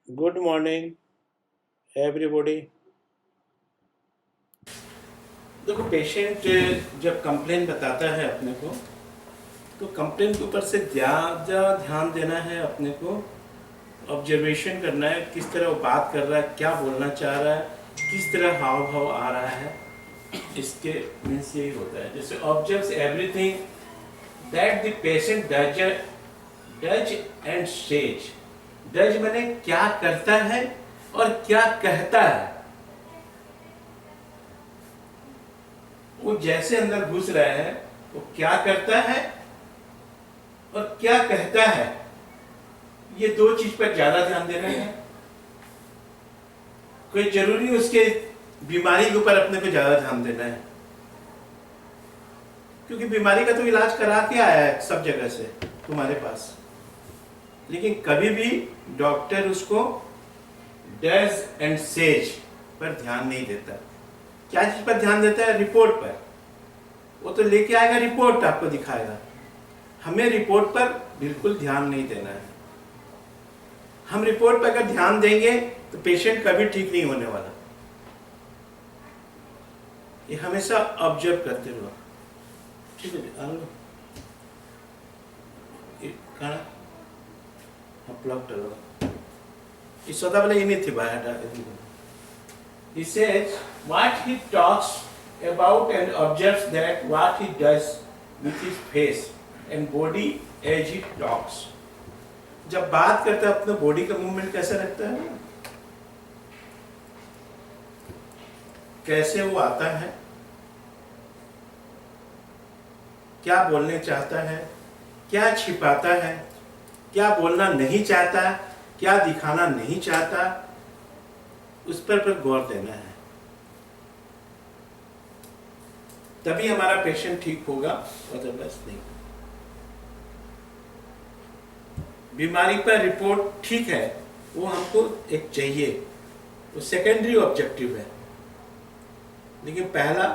Good morning everybody. देखो, patient जब complain बताता है अपने को, तो कंप्लेन के ऊपर से ज़्यादा ध्यान देना है अपने को। ऑब्जर्वेशन करना है, किस तरह वो बात कर रहा है, क्या बोलना चाह रहा है, किस तरह हाव भाव आ रहा है। इसके मीन्स यही होता है, जैसे observes everything that the patient does and says. Does माने क्या करता है और क्या कहता है। वो जैसे अंदर घुस रहा है वो क्या करता है और क्या कहता है, ये दो चीज पर ज्यादा ध्यान देना है। कोई जरूरी उसके बीमारी के ऊपर अपने को ज्यादा ध्यान देना है, क्योंकि बीमारी का तो इलाज करा के आया है सब जगह से तुम्हारे पास। लेकिन कभी भी डॉक्टर उसको डज एंड सेज पर ध्यान नहीं देता। क्या चीज पर ध्यान देता है? रिपोर्ट पर। वो तो लेके आएगा, रिपोर्ट आपको दिखाएगा। हमें रिपोर्ट पर बिल्कुल ध्यान नहीं देना है। हम रिपोर्ट पर अगर ध्यान देंगे तो पेशेंट कभी ठीक नहीं होने वाला। ये हमेशा ऑब्जर्व करते रहो। ठीक है, इस सदा वाले ये नहीं थी बाहर। He says what he talks about and observes that what he does with his face and body as he talks. जब बात करता है अपने बॉडी का मूवमेंट कैसे रखता है, कैसे वो आता है, क्या बोलने चाहता है, क्या छिपाता है, क्या बोलना नहीं चाहता, क्या दिखाना नहीं चाहता, उस पर गौर देना है। तभी हमारा पेशेंट ठीक होगा, अदरवाइज नहीं। बीमारी पर रिपोर्ट ठीक है, वो हमको एक चाहिए, वो सेकेंडरी ऑब्जेक्टिव है। लेकिन पहला,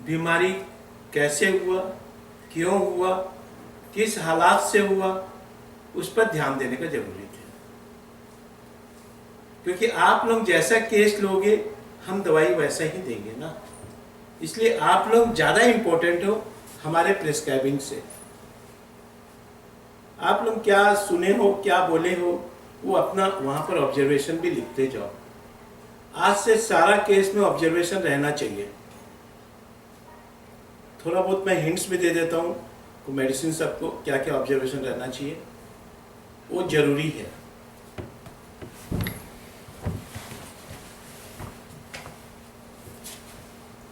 बीमारी कैसे हुआ, क्यों हुआ, किस हालात से हुआ, उस पर ध्यान देने का जरूरी है। क्योंकि आप लोग जैसा केस लोगे हम दवाई वैसा ही देंगे ना। इसलिए आप लोग ज़्यादा इम्पोर्टेंट हो हमारे प्रिस्क्राइबिंग से। आप लोग क्या सुने हो, क्या बोले हो, वो अपना वहाँ पर ऑब्जर्वेशन भी लिखते जाओ। आज से सारा केस में ऑब्जर्वेशन रहना चाहिए। थोड़ा बहुत मैं हिंट्स भी दे देता हूँ तो मेडिसिन सबको क्या क्या ऑब्जर्वेशन रहना चाहिए, वो जरूरी है।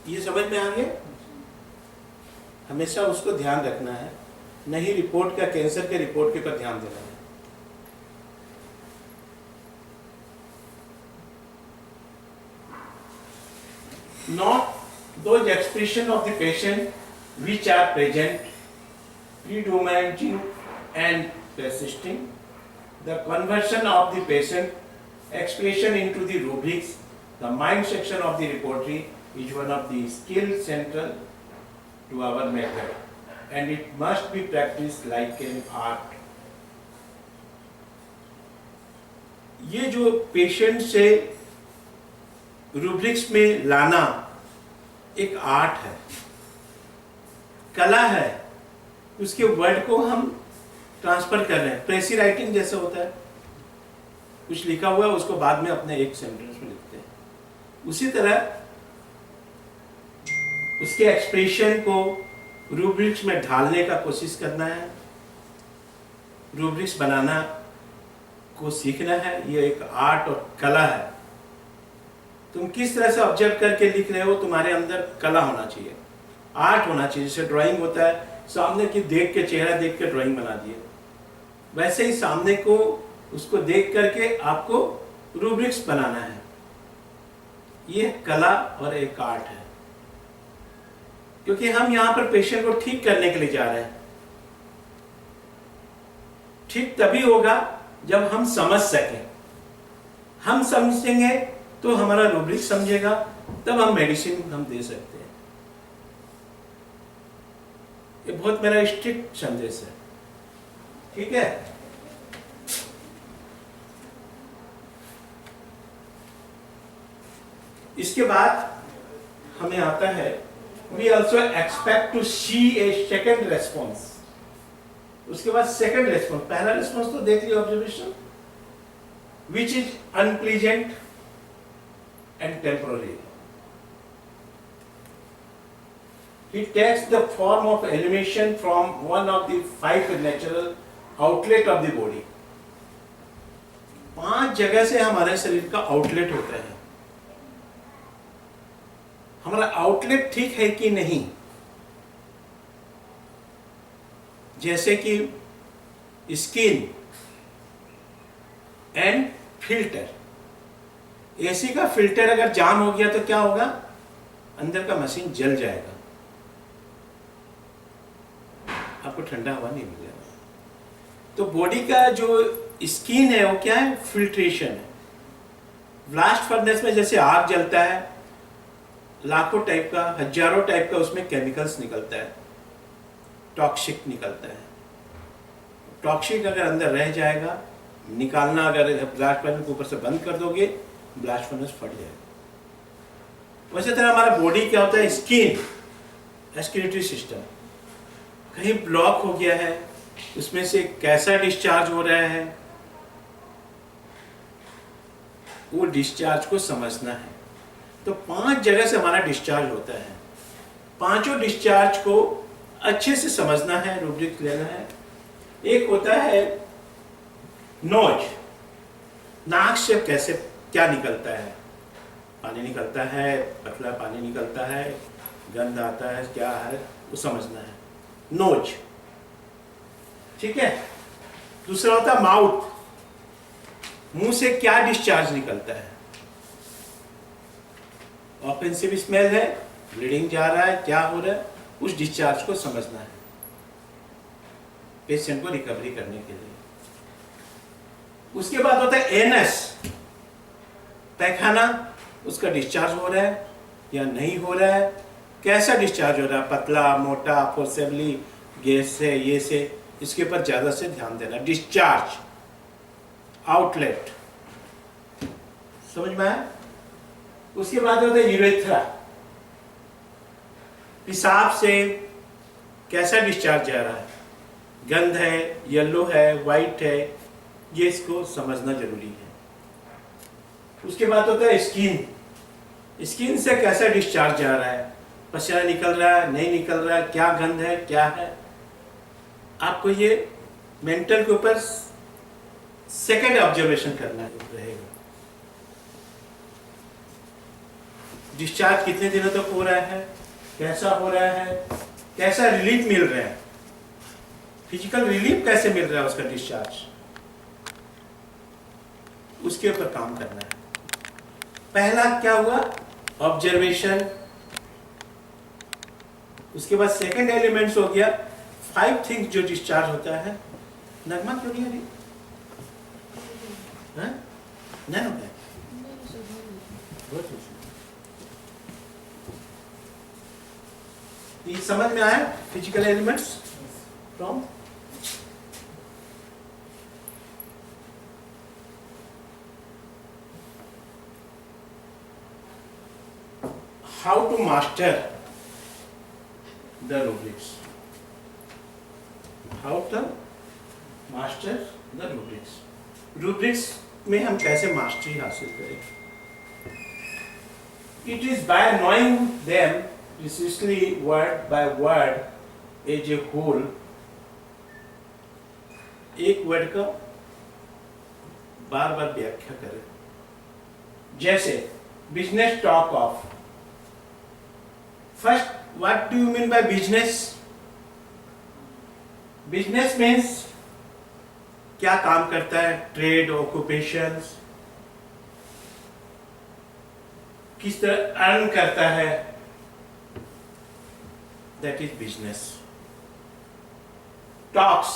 ये समझ में आ गया? हमेशा उसको ध्यान रखना है, नहीं रिपोर्ट का, कैंसर के रिपोर्ट के पर ध्यान देना है। Not those expression of the patient which are present, predominating and persisting. The conversion of the patient expression into the rubrics, the mind section of the repertory is one of the skill central to our method, and it must be practiced like an art. ये जो patient से rubrics में लाना एक art है, कला है। उसके वर्ड को हम ट्रांसफर कर रहे हैं। प्रेसी राइटिंग जैसा होता है, कुछ लिखा हुआ है उसको बाद में अपने एक सेंटेंस में लिखते हैं। उसी तरह उसके एक्सप्रेशन को रूब्रिक्स में ढालने का कोशिश करना है, रूब्रिक्स बनाना को सीखना है। ये एक आर्ट और कला है। तुम किस तरह से ऑब्जर्व करके लिख रहे हो, तुम्हारे अंदर कला होना चाहिए, आर्ट होना चाहिए। जैसे ड्राइंग होता है, सामने की देख के, चेहरा देख के ड्राइंग बना दिए, वैसे ही सामने को उसको देख करके आपको रूब्रिक्स बनाना है। ये कला और एक आर्ट है, क्योंकि हम यहाँ पर पेशेंट को ठीक करने के लिए जा रहे हैं। ठीक तभी होगा जब हम समझ सकें। हम समझेंगे तो हमारा रूब्रिक समझेगा, तब हम मेडिसिन हम दे सकते हैं। ये बहुत मेरा स्ट्रिक्ट संदेश है, ठीक है। इसके बाद हमें आता है we also expect to see a second response. उसके बाद सेकंड रेस्पॉन्स, पहला रेस्पॉन्स तो देख लिया observation, which is unpleasant and temporary. It takes the form of elimination from one of the 5 natural outlet of the body. 5 जगह से हमारे शरीर का आउटलेट होता है। हमारा आउटलेट ठीक है कि नहीं, जैसे कि स्किन एंड फिल्टर। एसी का फिल्टर अगर जाम हो गया तो क्या होगा, अंदर का मशीन जल जाएगा, आपको ठंडा हवा नहीं मिलेगा। तो बॉडी का जो स्किन है वो क्या है, फिल्ट्रेशन है। ब्लास्ट फर्नेस में जैसे आग जलता है, लाखों टाइप का, हजारों टाइप का उसमें केमिकल्स निकलता है, टॉक्सिक निकलता है। टॉक्सिक अगर अंदर रह जाएगा, निकालना अगर ब्लास्ट फर्नेस को ऊपर से बंद कर दोगे, ब्लास्ट फर्नेस फट जाएगा। वैसे तरह हमारा बॉडी क्या होता है, स्किन, रेस्पिरेटरी सिस्टम कहीं ब्लॉक हो गया है, उसमें से कैसा डिस्चार्ज हो रहा है, वो डिस्चार्ज को समझना है। तो 5 जगह से हमारा डिस्चार्ज होता है, पांचों डिस्चार्ज को अच्छे से समझना है, रूब्रिक लेना है। एक होता है नोज, नाक से कैसे क्या निकलता है, पानी निकलता है, पतला पानी निकलता है, गंध आता है, क्या है वो समझना है, नोज, ठीक है। दूसरा होता है माउथ, मुंह से क्या डिस्चार्ज निकलता है, ऑफेंसिव स्मेल है, ब्लीडिंग जा रहा है, क्या हो रहा है, उस डिस्चार्ज को समझना है पेशेंट को रिकवरी करने के लिए। उसके बाद होता है एनस, पैखाना, उसका डिस्चार्ज हो रहा है या नहीं हो रहा है, कैसा डिस्चार्ज हो रहा है, पतला, मोटा, फोर्सेबली, गैस से, ये से, इसके ऊपर ज्यादा से ध्यान देना। डिस्चार्ज, आउटलेट, समझ में आया। उसके बाद होता है यूरेथ्रा, पेशाब से कैसा डिस्चार्ज जा रहा है, गंध है, येलो है, वाइट है, ये इसको समझना जरूरी है। उसके बाद होता है स्किन, स्किन से कैसा डिस्चार्ज जा रहा है, पसीना निकल रहा है, नहीं निकल रहा है, क्या गंध है, क्या है, आपको ये मेंटल के ऊपर सेकंड ऑब्जर्वेशन करना रहेगा। डिस्चार्ज कितने दिनों तक हो रहा है, कैसा हो रहा है, कैसा रिलीफ मिल रहा है, फिजिकल रिलीफ कैसे मिल रहा है उसका डिस्चार्ज, उसके ऊपर काम करना है। पहला क्या हुआ, ऑब्जर्वेशन। उसके बाद सेकंड एलिमेंट्स हो गया 5 थिंग्स जो डिस्चार्ज होता है। नगमा क्यों नहीं आ रही, नहीं होता है, ये समझ में आया physical elements from. How to master the rubrics, how to master the rubrics. Rubrics में हम कैसे मास्टरी हासिल करें, it is by knowing them precisely word by word as a whole। एक वर्ड का बार बार व्याख्या करें, जैसे business talk of. First, what do you mean by business. Business means क्या काम करता है, ट्रेड, ऑक्यूपेशंस, किस तरह अर्न करता है, that is business। टॉक्स,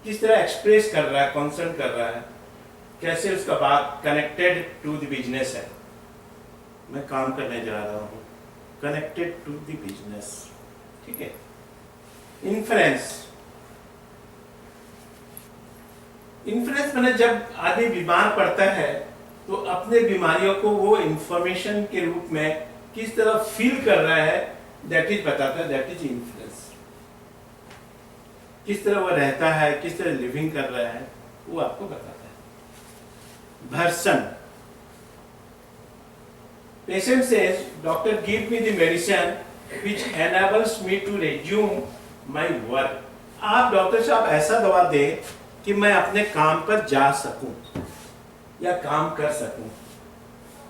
किस तरह एक्सप्रेस कर रहा है, कंसर्न कर रहा है, कैसे उसका बात कनेक्टेड टू द बिजनेस है, मैं काम करने जा रहा हूं, कनेक्टेड टू द बिजनेस, ठीक है। इन्फ्लुएंस, इन्फ्लुएंस मैंने जब आदमी बीमार पड़ता है तो अपने बीमारियों को वो इंफॉर्मेशन के रूप में किस तरह फील कर रहा है, दैट इज बताता है, दैट इज इन्फ्लुएंस। किस तरह वो रहता है, किस तरह लिविंग कर रहा है, वो आपको बताता है। भर्सन, patient says doctor give me the medicine which enables me to resume my work. आप डॉक्टर साहब ऐसा दवा दें कि मैं अपने काम पर जा सकूं या काम कर सकूं।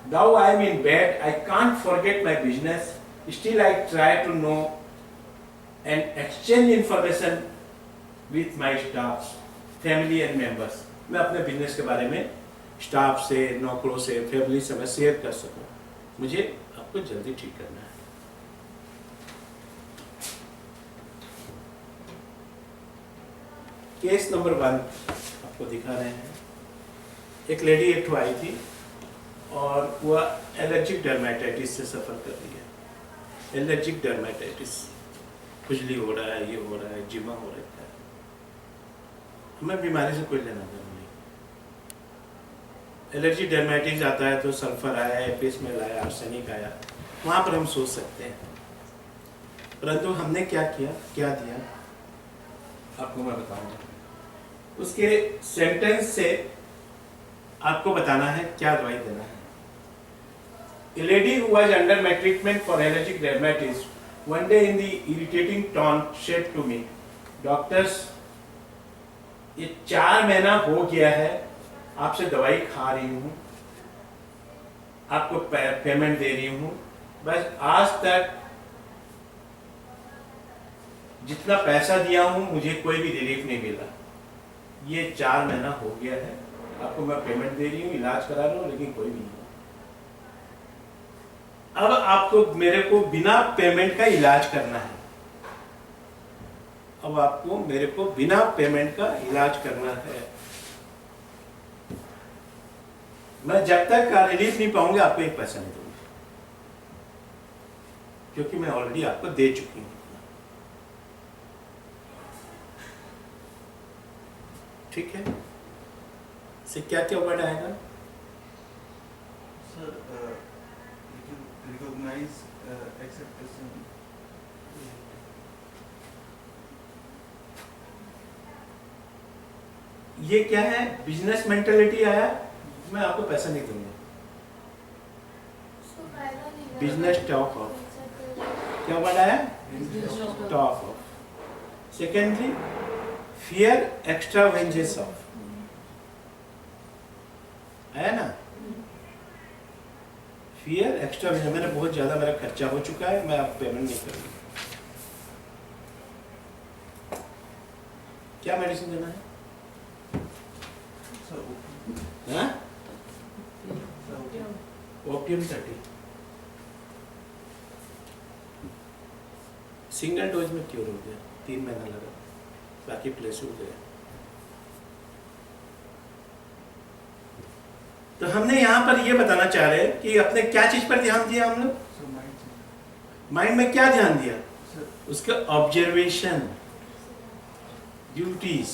Though I am in bed, I can't forget my business. Still, I try to know and exchange information with my staffs, family and members. मैं अपने बिजनेस के बारे में स्टाफ से, नौकरों से, फैमिली से मैं शेयर कर सकूं। मुझे आपको जल्दी ठीक करना है। केस नंबर 1 आपको दिखा रहे हैं। एक लेडी एक ठो आई थी और वह एलर्जिक डर्मेटाइटिस से सफ़र कर रही है। एलर्जिक डर्मेटाइटिस, खुजली हो रहा है, ये हो रहा है, जिमा हो रहा है। हमें बीमारी से कोई लेना देना नहीं। एलर्जी डर्मेटाइटिस आता है तो सल्फर आया, एपिसमेल आया, आर्सेनिक आया, वहाँ पर हम सोच सकते हैं। परंतु हमने क्या किया, क्या दिया, आपको मैं बताऊंगा। उसके सेंटेंस से आपको बताना है क्या दवाई देना है। A lady who was under my treatment for allergic dermatitis one day in the irritating tone said to me, doctors ये 4 महीना हो गया है आपसे दवाई खा रही हूँ, आपको पेमेंट दे रही हूँ, बस आज तक जितना पैसा दिया हूँ मुझे कोई भी रिलीफ नहीं मिला। ये 4 महीना हो गया है, आपको मैं पेमेंट दे रही हूँ, इलाज करा रहा हूँ, लेकिन कोई भी नहीं। अब आपको मेरे को बिना पेमेंट का इलाज करना है। अब आपको मेरे को बिना पेमेंट का इलाज करना है। मैं जब तक का रिलीफ नहीं पाऊंगा आपको एक पैसा नहीं दूंगा, क्योंकि मैं ऑलरेडी आपको दे चुकी हूं। ठीक है, से क्या क्या वर्ड आएगा सर? Recognise, acceptation. ये क्या है? बिजनेस मेंटालिटी आया, मैं आपको पैसा नहीं दूंगा। बिजनेस टॉक ऑफ, क्या वर्ड आया? Talk of. Secondly, fear extravagance of, है ना? फियर एक्स्ट्रावेंजेंस, मैंने बहुत ज्यादा, मेरा खर्चा हो चुका है, मैं आपको पेमेंट नहीं करूंगा। क्या मेडिसिन देना है? हाँ? ओपियम 30 सिंगल डोज में क्योर हो गया, 3 महीना लगा, बाकी प्लेस हो गया। तो हमने यहाँ पर ये बताना चाह रहे हैं कि अपने क्या चीज पर ध्यान दिया हम लोग? माइंड में क्या ध्यान दिया? उसका ऑब्जर्वेशन, ड्यूटीज,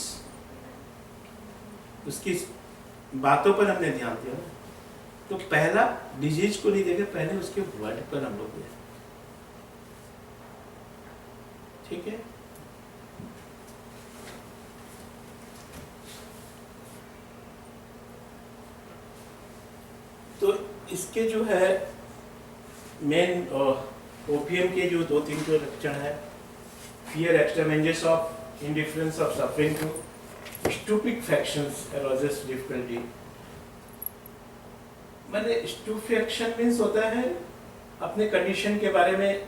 उसकी बातों पर हमने ध्यान दिया। तो पहला डिजीज को नहीं देखे, पहले उसके वर्ड पर हम लोग गए। ठीक है, तो इसके जो है मेन ओपीएम के जो 2-3 जो लक्षण है, fear extravagance of, indifference of suffering to stupefactions arouses difficulty। मैंने स्टूफेक्शन मीन्स होता है अपने कंडीशन के बारे में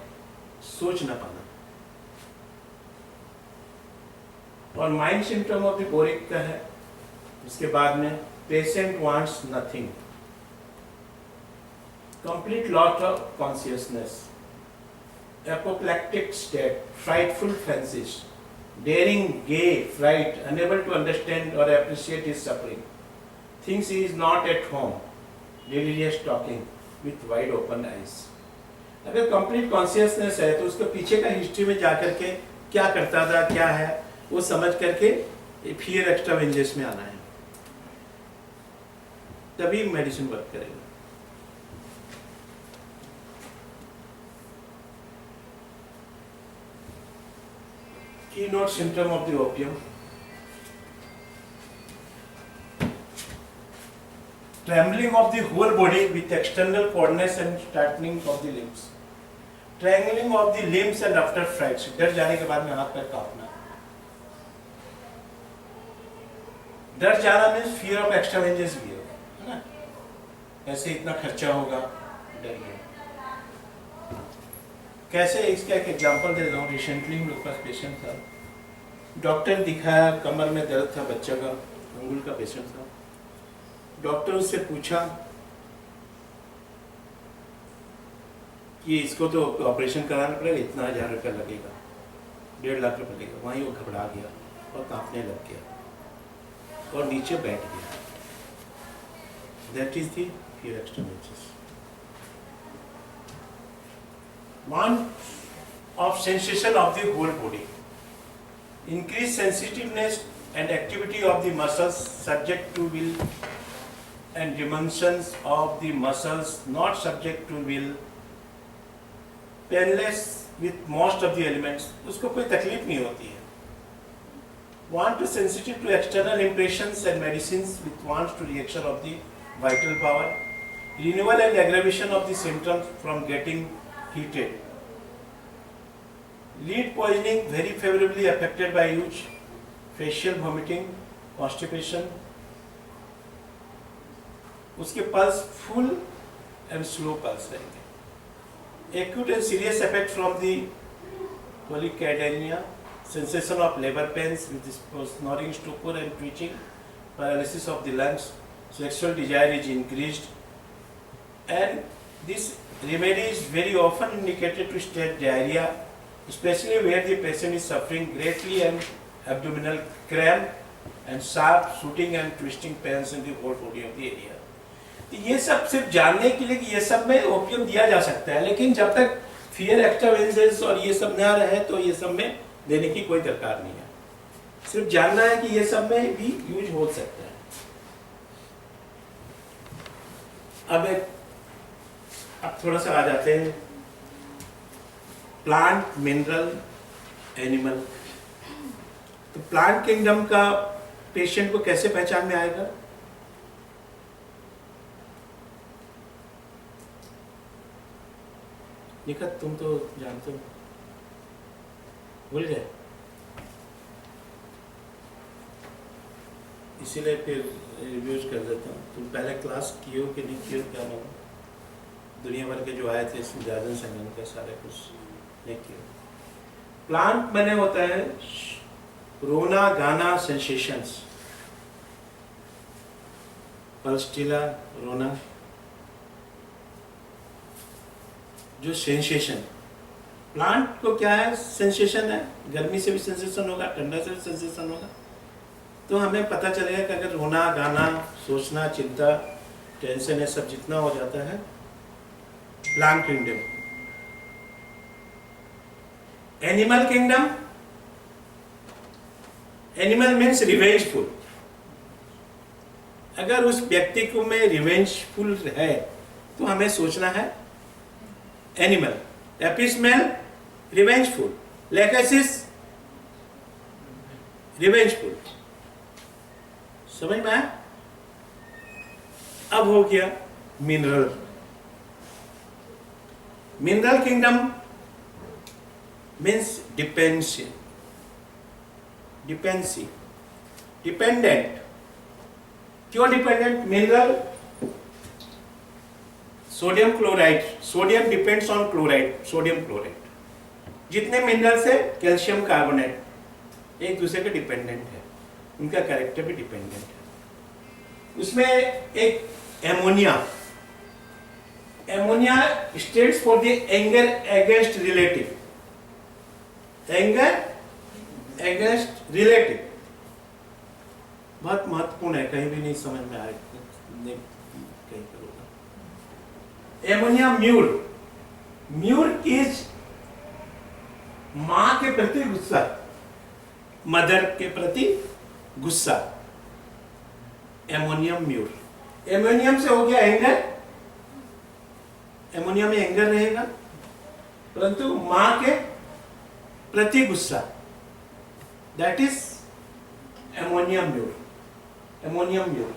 सोच ना पाना, और mind symptom of the boric का है। उसके बाद में patient wants nothing, complete loss of consciousness, apoplectic state, frightful fancies, daring, gay, fright, unable to understand or appreciate his suffering, thinks he is not at home, delirious talking with wide open eyes। अगर complete consciousness है तो उसके पीछे का history में जाकर के क्या करता था, क्या है, वो समझ करके फियर एक्स्ट्रावेंजेंस में आना है। तभी मेडिसिन वर्क करेगा। Keynote symptom of the opium: trembling of the whole body with external coldness and tightening of the limbs, tingling of the limbs and after frights, डर जाने के बाद में हाथ पैर कांपना। डर जाना मीन्स फियर ऑफ एक्स्ट्रावेंजेंस भी होगा, है ना, ऐसे इतना खर्चा होगा, डर गया। कैसे, इसका एक एग्जांपल दे रहा हूँ। रिसेंटली मेरे पास पेशेंट था, डॉक्टर दिखाया, कमर में दर्द था, बच्चा का अंगुल का पेशेंट था। डॉक्टर उससे पूछा कि इसको तो ऑपरेशन कराना पड़ेगा, इतना 1000 रुपया लगेगा, 1.5 लाख रुपया लगेगा। वहीं वो घबरा गया और कांपने लग गया और नीचे बैठ गया। That is the fear extravagance. Want of sensation of the whole body, increased sensitiveness and activity of the muscles subject to will and dimensions of the muscles not subject to will, painless with most of the elements, उसको कोई तकलीफ नहीं होती है। Want to sensitive to external impressions and medicines with wants to reaction of the vital power, renewal and aggravation of the symptoms from getting heated, lead poisoning very favorably affected by huge facial vomiting, constipation, उसके pulse full and slow pulse रहेंगे। acute and serious effect from the polycythemia, sensation of labor pains with snoring, stupor and twitching, paralysis of the lungs, sexual desire is increased, and this remedy is very often indicated to state diarrhea, especially where the patient is suffering greatly and abdominal cramp and sharp shooting and twisting pains in the whole body of the area. तो ये सब सिर्फ जानने के लिए कि ये सब में ओपियम दिया जा सकता है, लेकिन जब तक फियर एक्स्ट्रावेंजेंस और ये सब ना रहे तो ये सब में देने की कोई दरकार नहीं है। सिर्फ जानना है कि ये सब में भी यूज हो सकता है। अब थोड़ा सा आ जाते हैं प्लांट, मिनरल, एनिमल। तो प्लांट किंगडम का पेशेंट को कैसे पहचान में आएगा? निखत तुम तो जानते हो, भूल गए, इसीलिए फिर रिव्यूज कर देता हूँ। तुम पहले क्लास किए हो कि नहीं किए हो क्या मालूम, दुनिया भर के जो आए थे सुजाजन संगम का सारे कुछ नहीं किए। प्लांट मैंने होता है रोना, गाना, सेंसेशंस, पल्सटिला, रोना, जो सेंसेशन। प्लांट को क्या है, सेंसेशन है, गर्मी से भी सेंसेशन होगा, ठंडा से भी सेंसेशन होगा। तो हमें पता चलेगा कि अगर रोना, गाना, सोचना, चिंता, टेंशन, ये सब जितना हो जाता है plant kingdom. Animal kingdom, animal means revengeful. अगर उस व्यक्ति को में रिवेंजफुल है तो हमें सोचना है animal. Apis mel, revengeful. Lachesis, revengeful. समझ में आया? अब हो गया mineral. Mineral kingdom means dependency, dependent. क्यों dependent? Mineral, sodium chloride, sodium depends on chloride, sodium chloride. जितने मिनरल्स है, कैल्शियम कार्बोनेट एक दूसरे के डिपेंडेंट है, उनका कैरेक्टर भी डिपेंडेंट है। उसमें एक ammonia, ammonia stands for the anger against relative, anger against relative. बहुत महत्वपूर्ण है, कहीं भी नहीं समझ में आए नहीं कहीं पर होगा। एमोनिया म्यूर, म्यूर इज मां के प्रति गुस्सा, मदर के प्रति गुस्सा, एमोनियम म्यूर। एमोनियम से हो गया एंगर, एमोनिया में एंगर रहेगा, परंतु मां के प्रति गुस्सा, that is ammonium mule, ammonium mule.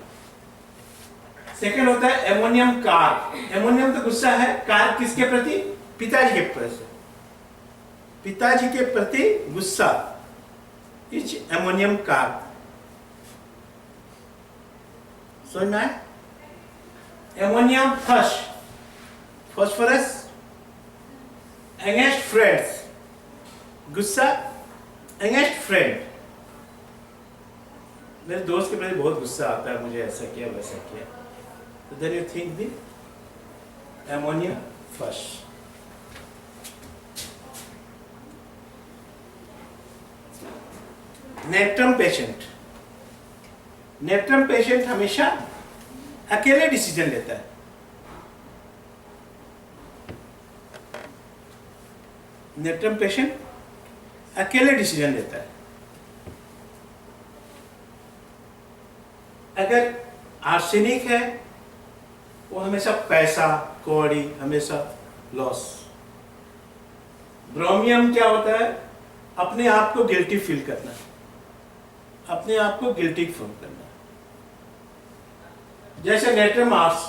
Second होता है एमोनियम कार। एमोनियम तो गुस्सा है, कार किसके प्रति? पिताजी के प्रति, पिताजी के प्रति गुस्सा, इज एमोनियम कार। समझ में आए? एमोनियम फॉस्फोरस अगेंस्ट फ्रेंड्स, गुस्सा अगेंस्ट फ्रेंड। मेरे दोस्त के प्रति बहुत गुस्सा आता है, मुझे ऐसा किया वैसा किया, तो then you think the ammonia first. Natrum patient, natrum patient हमेशा अकेले डिसीजन लेता है। नेट्रम पेशेंट अकेले डिसीजन लेता है। अगर आर्सेनिक है, वो हमेशा पैसा कौड़ी, हमेशा लॉस। ब्रोमियम क्या होता है? अपने आप को गिल्टी फील करना, अपने आप को गिल्टी फील करना। जैसे नेट्रम आर्स,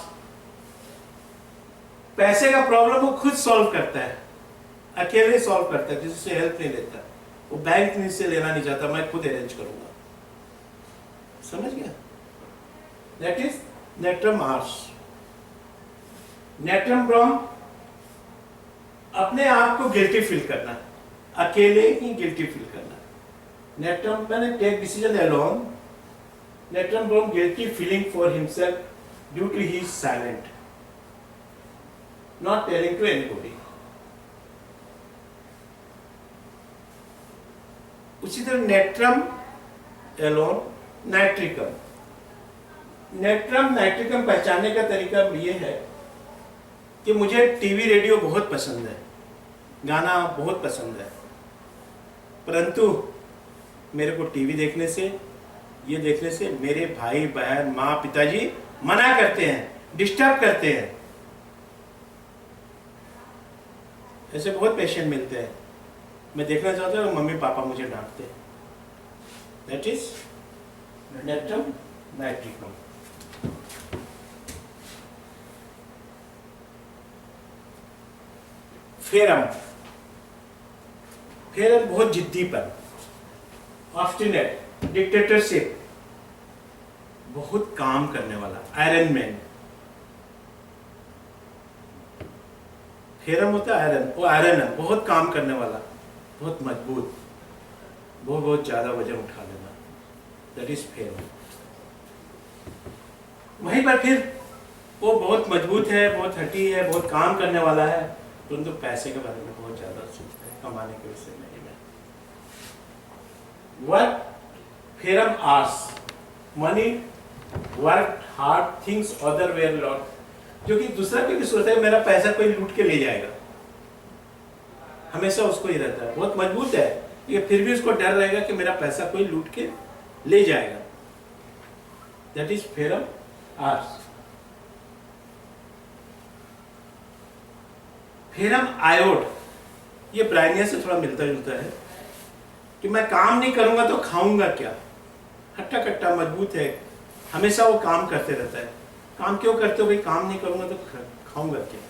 पैसे का प्रॉब्लम वो खुद सॉल्व करता है, अकेले सॉल्व करता है, किसी से हेल्प नहीं लेता, वो बैंक से लेना नहीं चाहता, मैं खुद अरेंज करूंगा। समझ गया? That is natrum ars. Natrum brom, अपने आप को गिल्टी फील करना, अकेले ही गिल्टी फील करना। नेट्रम मैंने take decision alone. Natrum brom guilty feeling for himself due to he is silent, not telling to anybody. उसी तरह natrum alone nitricum. Natrum nitricum पहचानने का तरीका ये है कि मुझे टीवी रेडियो बहुत पसंद है, गाना बहुत पसंद है, परंतु मेरे को टीवी देखने से, ये देखने से मेरे भाई बहन माँ पिताजी मना करते हैं, डिस्टर्ब करते हैं। ऐसे बहुत पेशेंट मिलते हैं, मैं देखना चाहता हूँ, मम्मी पापा मुझे डांटते हैं। That is natrum nitricum. Ferrum, ferrum बहुत जिद्दीपन, ऑब्स्टिनेट, डिक्टेटरशिप, बहुत काम करने वाला, आयरन मैन। फेरम होता है आयरन, वो आयरन है, बहुत काम करने वाला, बहुत मजबूत, बहुत ज्यादा वजन उठा लेना, दैट इज फेरम। वहीं पर फिर वो बहुत मजबूत है, बहुत हटी है, बहुत काम करने वाला है, परंतु पैसे के बारे में बहुत ज्यादा सोचता है, कमाने के विषय में। Work ferrum ars, money, work hard, things other where lot, जो कि दूसरा कोई भी सोचता है मेरा पैसा कोई लूट के ले जाएगा, हमेशा उसको ही रहता है। बहुत मजबूत है ये, फिर भी उसको डर रहेगा कि मेरा पैसा कोई लूट के ले जाएगा, that is ferrum ars. Ferrum iod, ये ब्राइनिया से थोड़ा मिलता जुलता है कि मैं काम नहीं करूंगा तो खाऊंगा क्या, हट्टा कट्टा मजबूत है, हमेशा वो काम करते रहता है। काम क्यों करते हो भाई? काम नहीं करूंगा तो खाऊंगा क्या,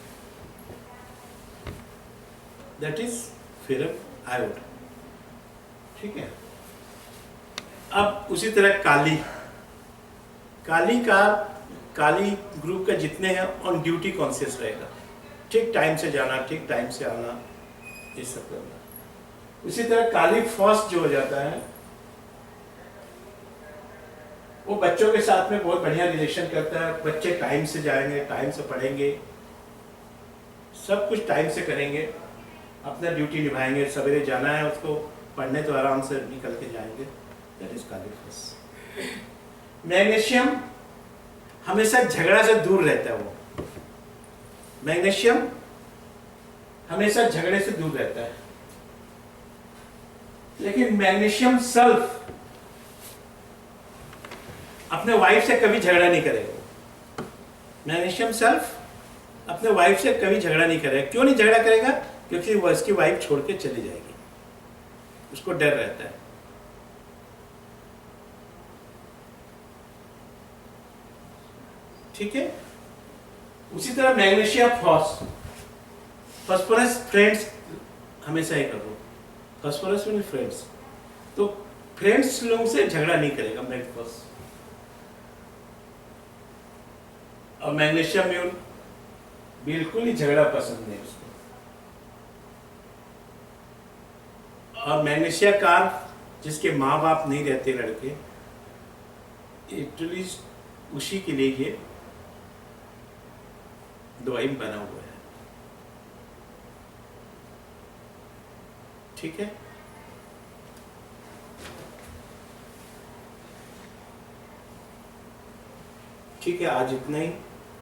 दैट इज फेरम आयोड। ठीक है। अब उसी तरह काली, काली ग्रुप का जितने हैं ऑन ड्यूटी कॉन्शियस रहेगा, ठीक टाइम से जाना, ठीक टाइम से आना, ये सब करना। उसी तरह काली फर्स्ट जो हो जाता है, वो बच्चों के साथ में बहुत बढ़िया रिलेशन करता है, बच्चे टाइम से जाएंगे, टाइम से पढ़ेंगे, सब कुछ टाइम से करेंगे, अपना ड्यूटी निभाएंगे, सवेरे जाना है उसको पढ़ने तो आराम से निकल के जाएंगे, that is Kali first. Magnesium हमेशा झगड़ा से दूर रहता है, वो मैग्नीशियम हमेशा झगड़े से दूर रहता है, लेकिन मैग्नीशियम सल्फ अपने वाइफ से कभी झगड़ा नहीं करेगा, मैग्नीशियम सल्फ अपने वाइफ से कभी झगड़ा नहीं करेगा। क्यों नहीं झगड़ा करेगा? क्योंकि वो इसकी वाइफ छोड़ के चली जाएगी, उसको डर रहता है। ठीक है। उसी तरह मैग्नीशियम फास्फोरस फ्रेंड्स हमेशा ही करो, फास्फोरस मीन फ्रेंड्स। तो फ्रेंड्स लोगों से झगड़ा नहीं करेगा मैग्नीफॉस। और मैग्नीशियम म्यूल बिल्कुल ही झगड़ा पसंद नहीं उसको। और मैग्नीशिया कार्ब जिसके माँ बाप नहीं रहते लड़के, एटलीस्ट उसी के लिए ये दवाई बना हुआ है। ठीक है। ठीक है, आज इतना ही।